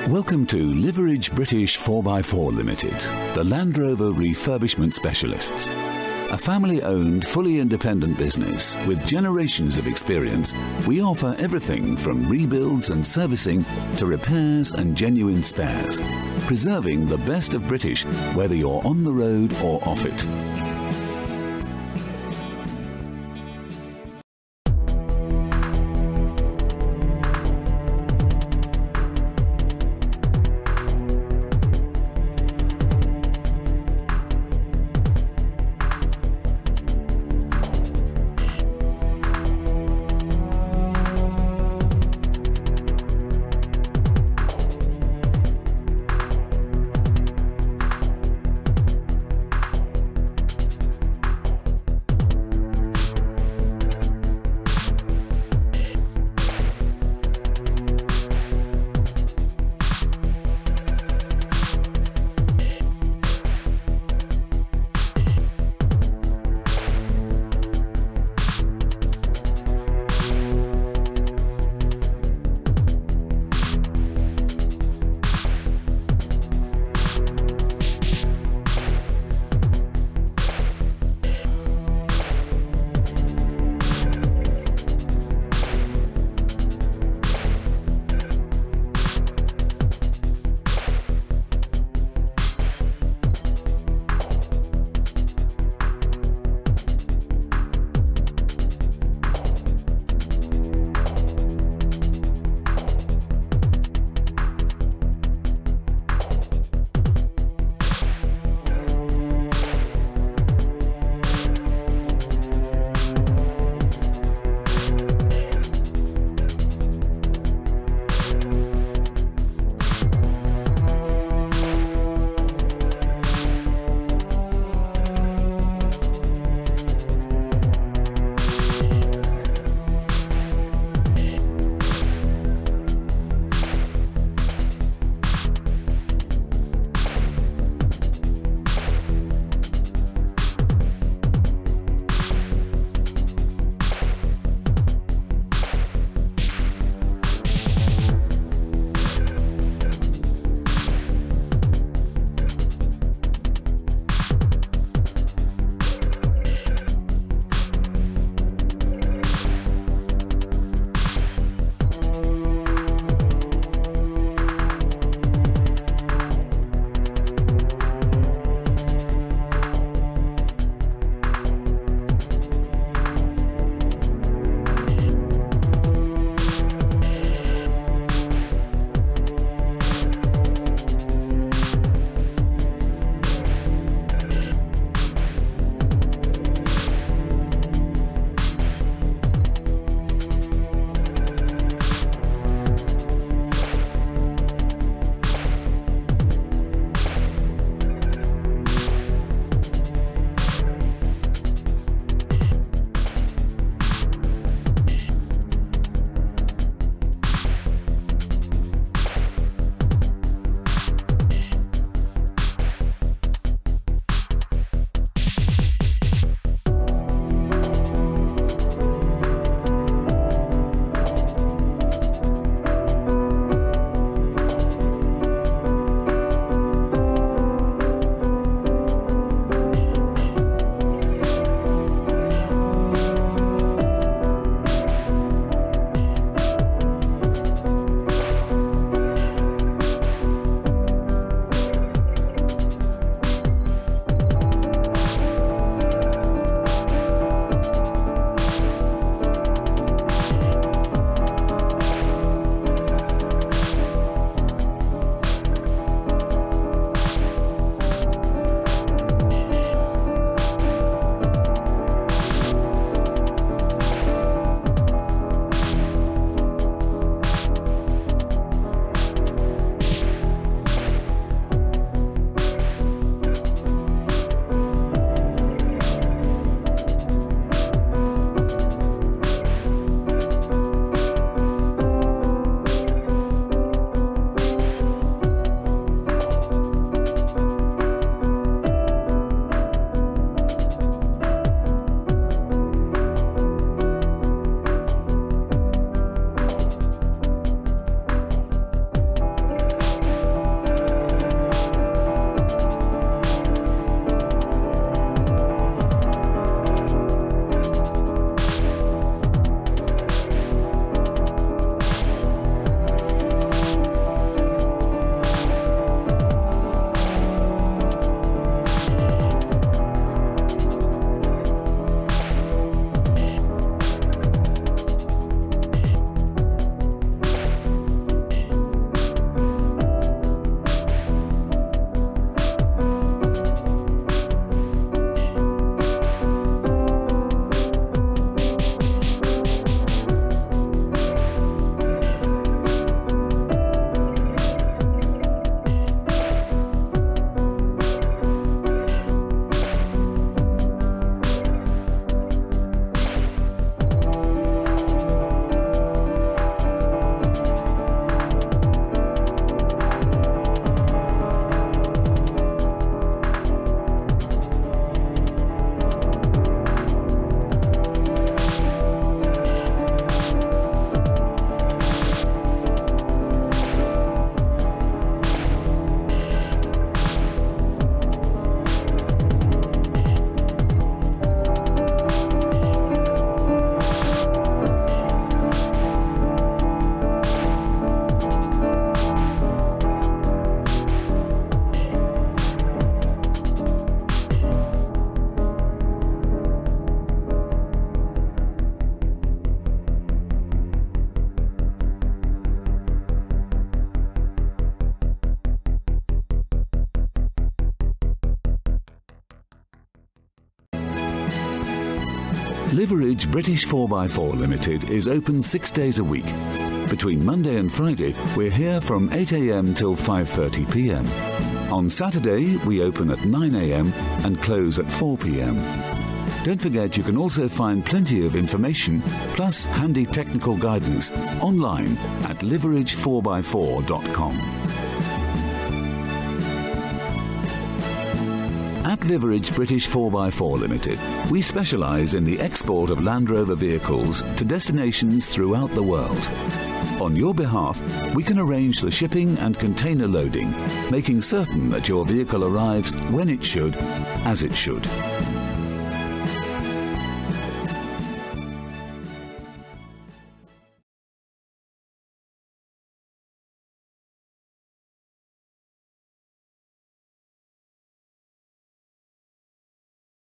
Welcome to Liveridge British 4x4 Limited, the Land Rover refurbishment specialists. A family-owned, fully independent business with generations of experience, we offer everything from rebuilds and servicing to repairs and genuine spares, preserving the best of British whether you're on the road or off it. Liveridge British 4x4 Limited is open 6 days a week. Between Monday and Friday, we're here from 8 a.m. till 5:30 p.m. On Saturday, we open at 9 a.m. and close at 4 p.m. Don't forget you can also find plenty of information, plus handy technical guidance, online at liveridge4x4.com. At Liveridge British 4x4 Limited, we specialise in the export of Land Rover vehicles to destinations throughout the world. On your behalf, we can arrange the shipping and container loading, making certain that your vehicle arrives when it should, as it should.